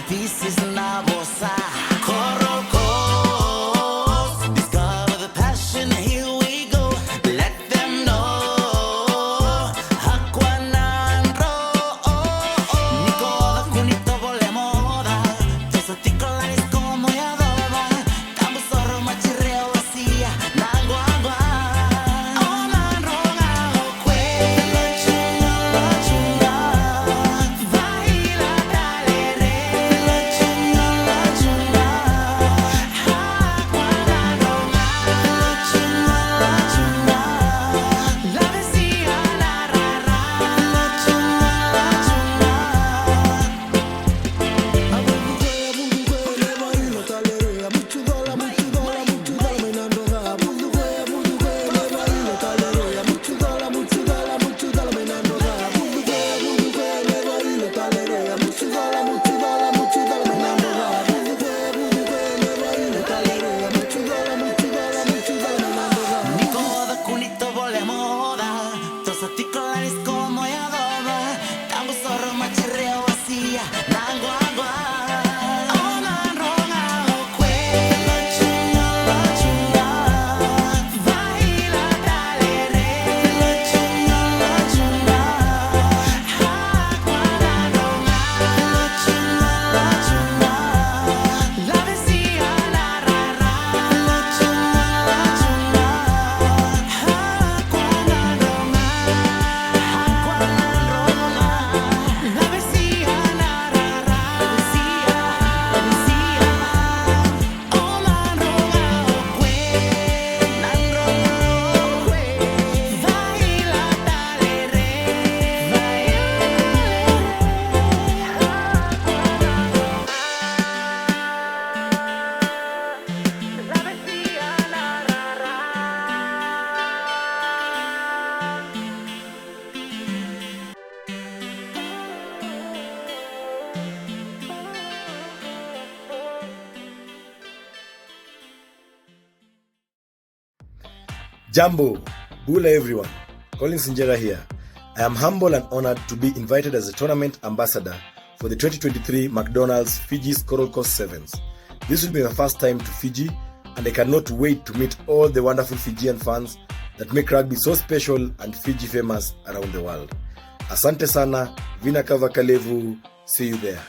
This is Navosa. Korokos, discover the passion. Here we go. Let them know. Hakwanandro. Niko da kunito vole moda. Tosa tikolanis como yadoba. Kambu soro machireo wasia. Nangwangwa. Jambo, Bula everyone, Colin Sinjera here. I am humble and honored to be invited as a tournament ambassador for the 2023 McDonald's Fiji's Coral Coast Sevens. This will be my first time to Fiji and I cannot wait to meet all the wonderful Fijian fans that make rugby so special and Fiji famous around the world. Asante sana, Vina Kava Kalevu, see you there.